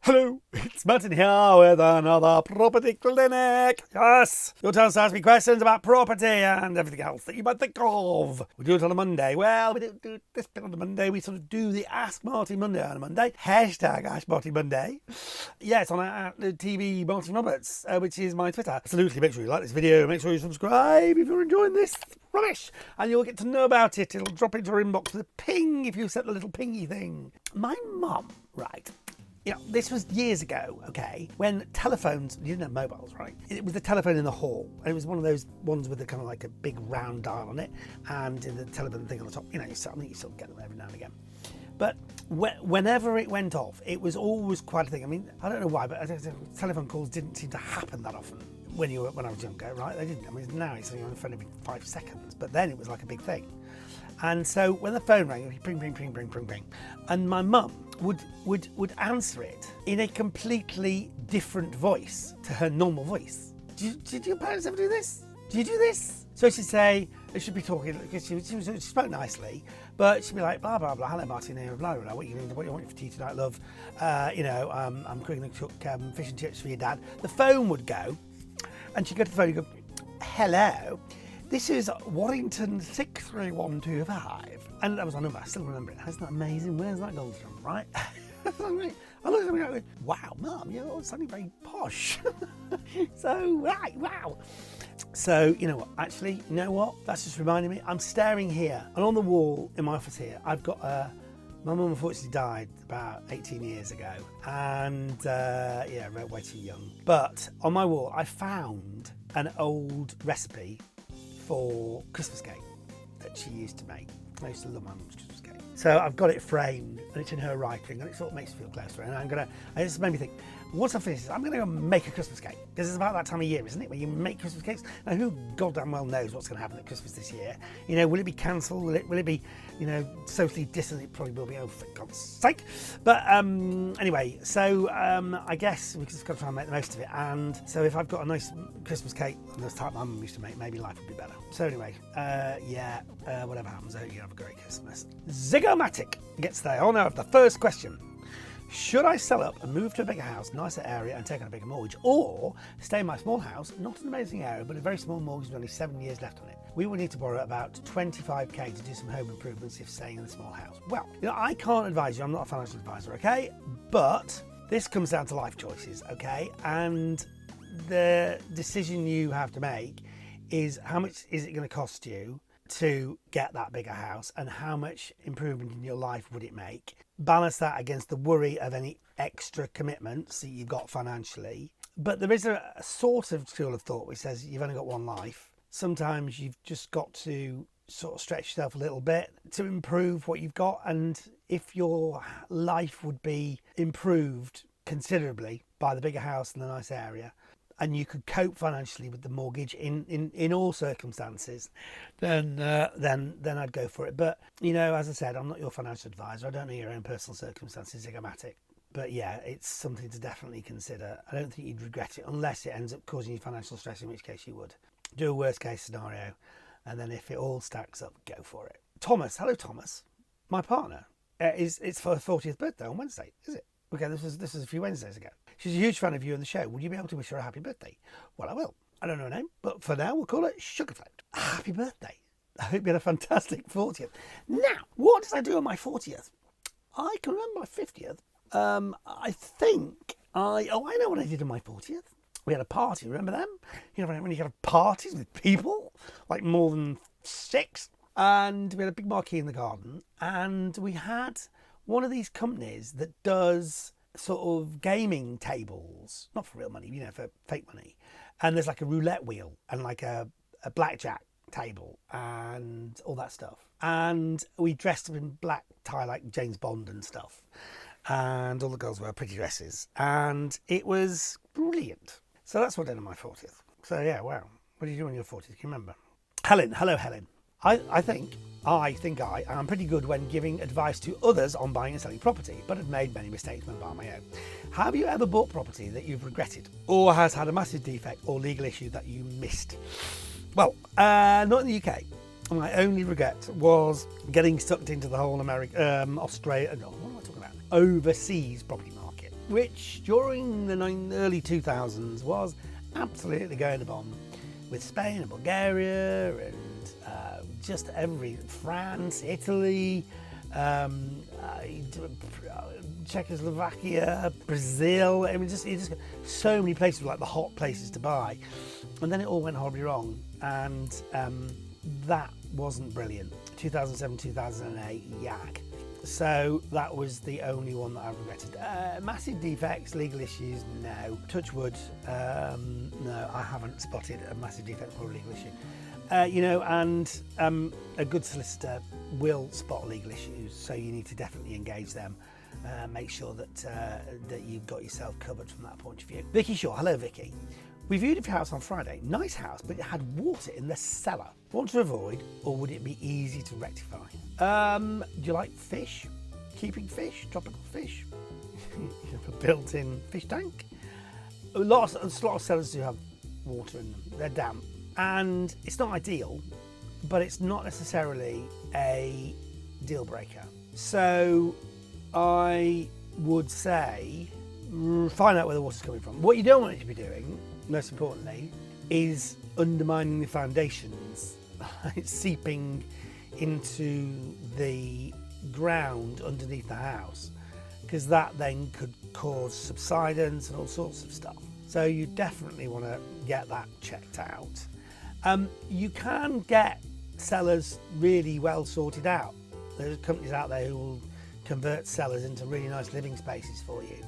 Hello, it's Martin here with another property clinic. Yes, your chance to ask me questions about property and everything else that you might think of. We do it on a Monday. Well, we don't do this bit on a Monday. We sort of do the Ask Martin Monday on a Monday. Hashtag Ask Martin Monday. Yes, on the TV Martin Roberts, which is my Twitter. Absolutely, make sure you like this video. Make sure you subscribe if you're enjoying this rubbish. And you'll get to know about it. It'll drop into your inbox with a ping if you set the little pingy thing. My mum, right. You know, this was years ago, okay, when telephones, you didn't have mobiles, right? It was the telephone in the hall, and it was one of those ones with a kind of like a big round dial on it, and the telephone thing on the top, you know, you sort of get them every now and again. But whenever it went off, it was always quite a thing. I mean, I don't know why, but telephone calls didn't seem to happen that often when I was younger, right? They didn't. I mean, now it's on the phone every 5 seconds, but then it was like a big thing. And so when the phone rang, it would be ping, ping, ping, ping, ping, ping. And my mum would answer it in a completely different voice to her normal voice. Did your parents ever do this? Do you do this? So she'd say, they should be talking, because she spoke nicely, but she'd be like, blah, blah, blah, hello Martin here, blah, blah, blah, what you want for tea tonight, love? I'm going to cook fish and chips for your dad. The phone would go, and she'd go to the phone and go, hello? This is Warrington 63125. And that was our number. I still remember it. Isn't that amazing? Where's that gone from, right? I looked at him and went, wow, Mum, you're suddenly very posh. So, right, wow. So, you know what? Actually, you know what? That's just reminding me. I'm staring here. And on the wall in my office here, I've got my mum unfortunately died about 18 years ago. And, way too young. But on my wall, I found an old recipe for Christmas cake that she used to make. I used to love my mum's Christmas cake. So I've got it framed and it's in her writing and it sort of makes me feel close to her. And it just made me think, once I finish this, I'm going to go make a Christmas cake. Because it's about that time of year, isn't it, when you make Christmas cakes? Now, who goddamn well knows what's going to happen at Christmas this year? You know, will it be cancelled? Will it be, you know, socially distant? It probably will be, oh, for God's sake. But anyway, so I guess we've just got to try and make the most of it. And so if I've got a nice Christmas cake, the type my mum used to make, maybe life would be better. So anyway, whatever happens, I hope you have a great Christmas. Zygomatic gets there. Oh no, the first question. Should I sell up and move to a bigger house, nicer area, and take on a bigger mortgage? Or stay in my small house, not an amazing area, but a very small mortgage with only 7 years left on it? We will need to borrow about 25k to do some home improvements if staying in the small house. Well, you know, I can't advise you, I'm not a financial advisor, okay? But this comes down to life choices, okay? And the decision you have to make is how much is it going to cost you to get that bigger house and how much improvement in your life would it make? Balance that against the worry of any extra commitments that you've got financially. But there is a sort of school of thought which says you've only got one life. Sometimes you've just got to sort of stretch yourself a little bit to improve what you've got. And if your life would be improved considerably by the bigger house and the nice area, and you could cope financially with the mortgage in all circumstances, then I'd go for it. But, you know, as I said, I'm not your financial advisor. I don't know your own personal circumstances, Zygomatic. But yeah, it's something to definitely consider. I don't think you'd regret it unless it ends up causing you financial stress, in which case you would. Do a worst case scenario, and then if it all stacks up, go for it. Thomas, hello Thomas. My partner, it's for her 40th birthday on Wednesday, is it? Okay, this was a few Wednesdays ago. She's a huge fan of you and the show. Would you be able to wish her a happy birthday? Well, I will. I don't know her name, but for now, we'll call her Sugarfloat. Happy birthday. I hope you had a fantastic 40th. Now, what did I do on my 40th? I can remember my 50th. I think I know what I did on my 40th. We had a party, remember them? You know, when you have parties with people, like more than 6. And we had a big marquee in the garden. And we had one of these companies that does sort of gaming tables, not for real money, you know, for fake money. And there's like a roulette wheel and like a blackjack table and all that stuff. And we dressed up in black tie like James Bond and stuff. And all the girls wear pretty dresses. And it was brilliant. So that's what I did on my 40th. So yeah, wow. What did you do on your 40th? Can you remember? Helen, hello Helen. I think I am pretty good when giving advice to others on buying and selling property, but have made many mistakes when buying my own. Have you ever bought property that you've regretted or has had a massive defect or legal issue that you missed? Well, not in the UK. My only regret was getting sucked into the whole Australia, no, what am I talking about? Overseas property market. which during the early 2000s was absolutely going to bomb, with Spain and Bulgaria and just France, Italy, Czechoslovakia, Brazil. I mean, just so many places were like the hot places to buy, and then it all went horribly wrong, and that wasn't brilliant. 2007, 2008, yak. So that was the only one that I regretted. Massive defects, legal issues, no. Touch wood, no, I haven't spotted a massive defect or a legal issue. And a good solicitor will spot legal issues, so you need to definitely engage them. Make sure that you've got yourself covered from that point of view. Vicky Shaw, hello Vicky. We viewed your house on Friday. Nice house, but it had water in the cellar. Want to avoid, or would it be easy to rectify? Do you like fish? Keeping fish? Tropical fish? You have a built-in fish tank? A lot of cellars do have water in them. They're damp. And it's not ideal, but it's not necessarily a deal breaker. So I would say find out where the water's coming from. What you don't want it to be doing, most importantly, is undermining the foundations. It's seeping into the ground underneath the house, because that then could cause subsidence and all sorts of stuff. So you definitely want to get that checked out. You can get cellars really well sorted out. There's companies out there who will convert cellars into really nice living spaces for you.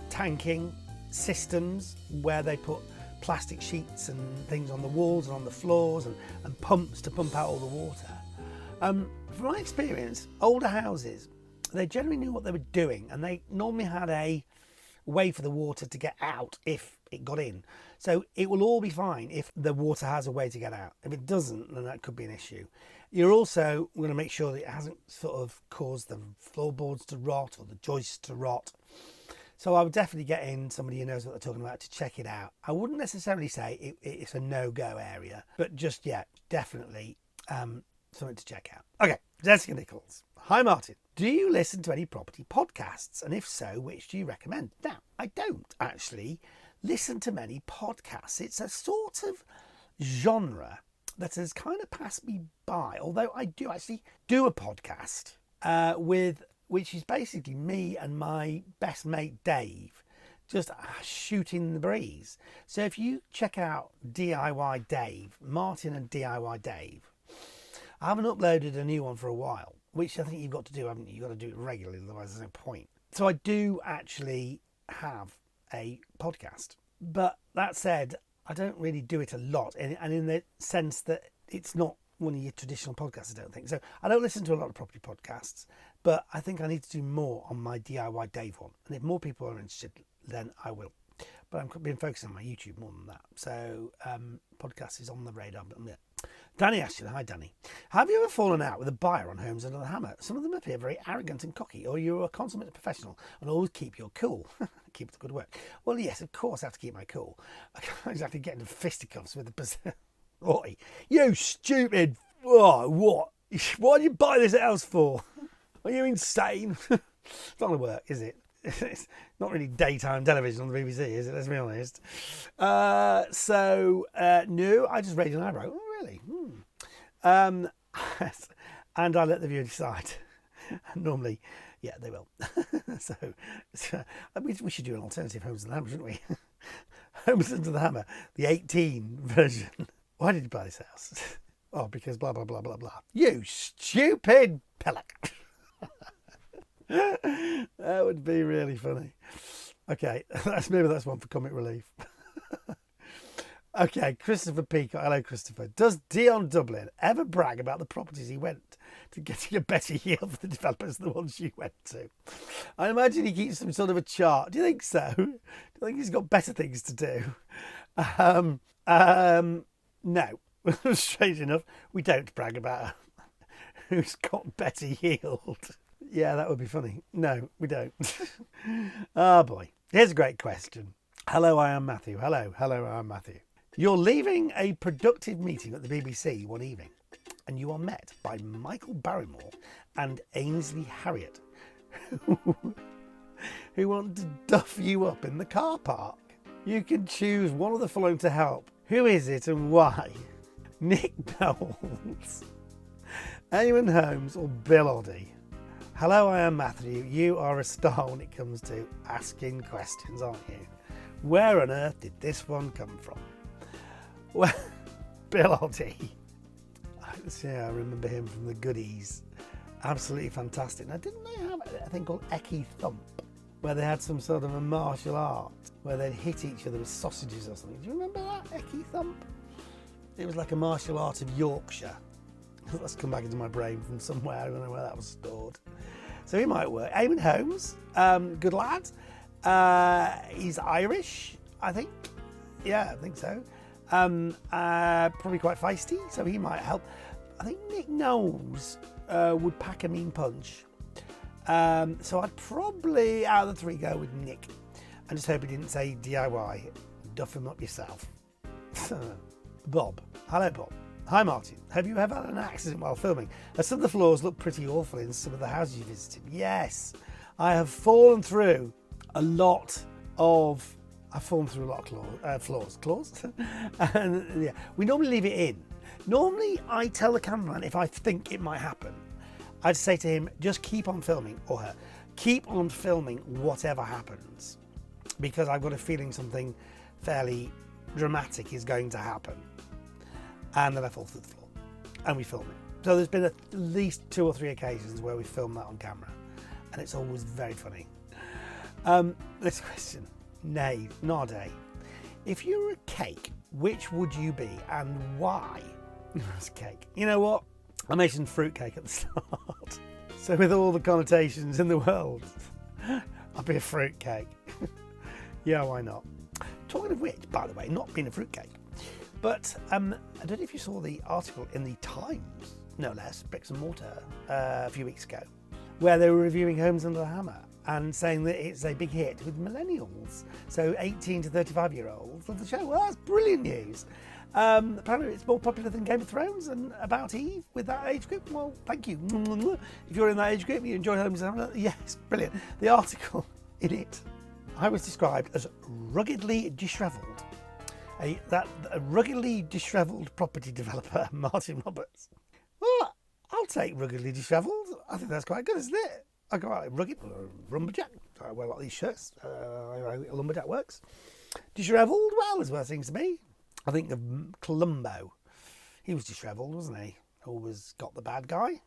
Tanking systems where they put plastic sheets and things on the walls and on the floors and pumps to pump out all the water. From my experience, older houses, they generally knew what they were doing, and they normally had a way for the water to get out if it got in. So it will all be fine if the water has a way to get out. If it doesn't, then that could be an issue. You're also going to make sure that it hasn't sort of caused the floorboards to rot or the joists to rot. So I would definitely get in somebody who knows what they're talking about to check it out. I wouldn't necessarily say it's a no-go area, but just, yeah, definitely something to check out. Okay, Jessica Nichols. Hi, Martin. Do you listen to any property podcasts? And if so, which do you recommend? Now, I don't actually listen to many podcasts. It's a sort of genre that has kind of passed me by, although I do actually do a podcast which is basically me and my best mate Dave just shooting the breeze. So if you check out DIY Dave, Martin and DIY Dave, I haven't uploaded a new one for a while, which I think you've got to do, haven't you? You've got to do it regularly, otherwise there's no point. So I do actually have a podcast. But that said, I don't really do it a lot, and in the sense that it's not one of your traditional podcasts, I don't think. So I don't listen to a lot of property podcasts, but I think I need to do more on my DIY Dave one. And if more people are interested, then I will. But I've been focusing on my YouTube more than that. So podcast is on the radar. Danny Ashton, hi Danny. Have you ever fallen out with a buyer on Homes Under the Hammer? Some of them appear very arrogant and cocky, or you're a consummate professional and always keep your cool. Keep the good work. Well, yes, of course I have to keep my cool. I can't exactly get into fisticuffs with the Oi, you stupid! Oh, what? Why did you buy this house for? Are you insane? It's not going to work, is it? It's not really daytime television on the BBC, is it? Let's be honest. No, I just raised an eyebrow. Oh, really? And I let the viewer decide. Normally, yeah, they will. so we should do an alternative Homes Under the Hammer, shouldn't we? Homes Under the Hammer, the 18 version. Why did you buy this house? Oh, because blah, blah, blah, blah, blah. You stupid pillock. That would be really funny. Okay, maybe that's one for comic relief. Okay, Christopher Peacock. Hello, Christopher. Does Dion Dublin ever brag about the properties he went to getting a better yield for the developers than the ones you went to? I imagine he keeps some sort of a chart. Do you think so? Do you think he's got better things to do? No. Strange enough, we don't brag about who's got better yield. Yeah, that would be funny. No, we don't. Oh boy. Here's a great question. Hello, I am Matthew. Hello, I am Matthew. You're leaving a productive meeting at the BBC one evening, and you are met by Michael Barrymore and Ainsley Harriott, who want to duff you up in the car park. You can choose one of the following to help. Who is it and why? Nick Knowles, Eamon Holmes or Bill Oddie? Hello, I am Matthew. You are a star when it comes to asking questions, aren't you? Where on earth did this one come from? Well, Bill Oddie. Yeah, I remember him from the goodies. Absolutely fantastic. Now, didn't they have a thing called Eki Thump, where they had some sort of a martial art, where they'd hit each other with sausages or something? Do you remember that, Eki Thump? It was like a martial art of Yorkshire. That's come back into my brain from somewhere. I don't know where that was stored. So he might work. Eamon Holmes, good lad. He's Irish, I think. Yeah, I think so. Probably quite feisty, so he might help. I think Nick Knowles would pack a mean punch. So I'd probably, out of the three, go with Nick. I just hope he didn't say DIY. Duff him up yourself. Bob. Hello, Bob. Hi, Martin. Have you ever had an accident while filming? As some of the floors look pretty awful in some of the houses you visited. Yes, I have fallen through a lot of... I've fallen through a lot of floors. Claws? And yeah, we normally leave it in. Normally, I tell the cameraman if I think it might happen. I'd say to him, just keep on filming, or her, keep on filming whatever happens. Because I've got a feeling something fairly dramatic is going to happen. And then I fall through the floor. And we film it. So there's been at least 2 or 3 occasions where we filmed that on camera. And it's always very funny. This question. Nay, Nade. If you were a cake, which would you be and why? It's cake. You know what? I mentioned fruitcake at the start. So with all the connotations in the world, I'll be a fruitcake. Yeah, why not? Talking of which, by the way, not being a fruitcake, but I don't know if you saw the article in the Times, no less, Bricks and Mortar, a few weeks ago, where they were reviewing Homes Under the Hammer and saying that it's a big hit with millennials. So 18 to 35-year-olds love the show. Well, that's brilliant news. Apparently it's more popular than Game of Thrones and About Eve with that age group. Well, thank you. If you're in that age group, you enjoy Homes Under the Hammer. Yes, brilliant. The article in it, I was described as ruggedly dishevelled. A ruggedly dishevelled property developer, Martin Roberts. Well, I'll take ruggedly dishevelled. I think that's quite good, isn't it? I go out rugged, lumberjack. I wear a lot of these shirts. Lumberjack works. Dishevelled, well, is what it seems to me. I think of Columbo. He was dishevelled, wasn't he? Always got the bad guy.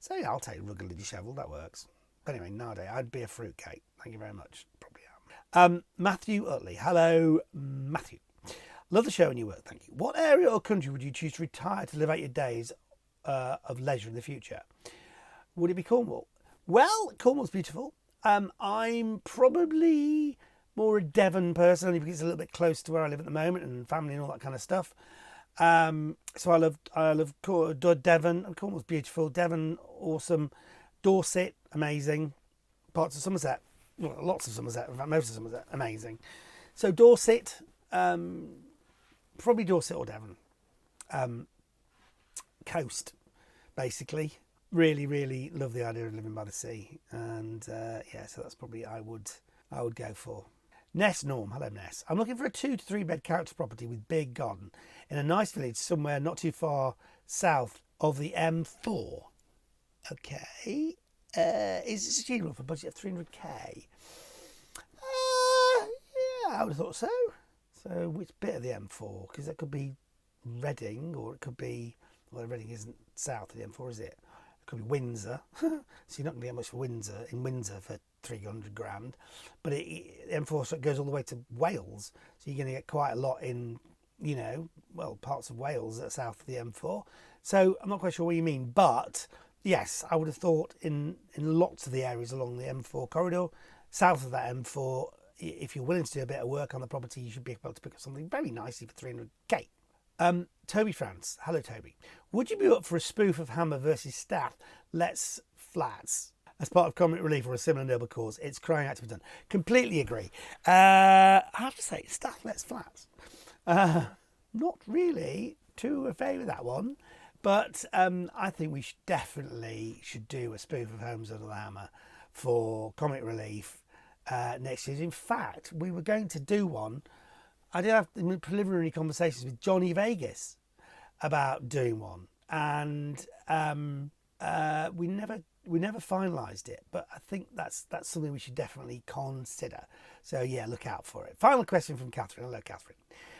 So yeah, I'll take ruggedly dishevelled. That works. But anyway, nowadays I'd be a fruitcake. Thank you very much. Probably am. Matthew Utley. Hello, Matthew. Love the show and your work. Thank you. What area or country would you choose to retire to live out your days of leisure in the future? Would it be Cornwall? Well, Cornwall's beautiful. I'm probably more a Devon person, only because it's a little bit close to where I live at the moment and family and all that kind of stuff. So I love Devon, and Cornwall's beautiful. Devon, awesome. Dorset, amazing. Parts of Somerset, well, lots of Somerset, in fact, most of Somerset, amazing. So Dorset, probably Dorset or Devon. Coast, basically. Really, really love the idea of living by the sea, and yeah, so that's probably I would go for. Ness Norm, hello Ness. I'm looking for a 2 to 3 bed character property with big garden in a nice village somewhere not too far south of the M4. Okay, is this achievable for a budget of 300k? Yeah, I would have thought so. So which bit of the M4? Because that could be Reading, or it could be, well, Reading isn't south of the M4, is it? Could be Windsor, so you're not going to get much for Windsor for 300 grand, but M4 goes all the way to Wales, so you're going to get quite a lot in, parts of Wales that are south of the M4. So I'm not quite sure what you mean, but yes, I would have thought in lots of the areas along the M4 corridor, south of that M4, if you're willing to do a bit of work on the property, you should be able to pick up something very nicely for 300k. Toby France. Hello, Toby. Would you be up for a spoof of Hammer versus Staff? Let's Flats as part of comic relief or a similar noble cause? It's crying out to be done. Completely agree. I have to say, Staff Let's Flats. Not really too afraid with that one, but I think we definitely should do a spoof of Homes Under the Hammer for comic relief next year. In fact, we were going to do one. I did have preliminary conversations with Johnny Vegas about doing one, and we never finalised it. But I think that's something we should definitely consider. So yeah, look out for it. Final question from Catherine. Hello, Catherine.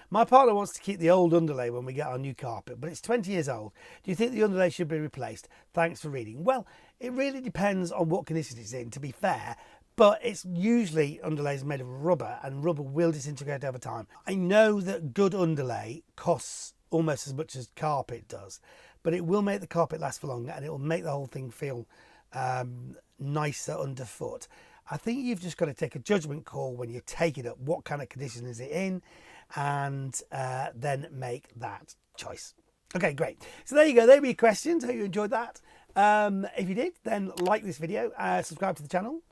My partner wants to keep the old underlay when we get our new carpet, but it's 20 years old. Do you think the underlay should be replaced? Thanks for reading. Well, it really depends on what condition it's in, to be fair, but it's usually underlays made of rubber, and rubber will disintegrate over time. I know that good underlay costs almost as much as carpet does, but it will make the carpet last for longer, and it will make the whole thing feel nicer underfoot. I think you've just got to take a judgment call when you take it up. What kind of condition is it in? And then make that choice. Okay, great. So there you go. There were your questions. Hope you enjoyed that. If you did, then like this video, subscribe to the channel,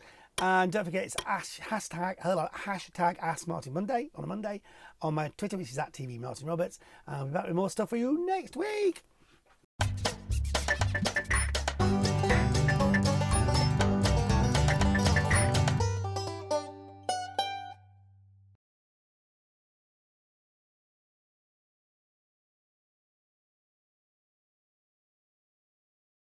and don't forget it's hashtag AskMartinMonday on a Monday on my Twitter, which is @TVMartinRoberts. I'll be back with more stuff for you next week.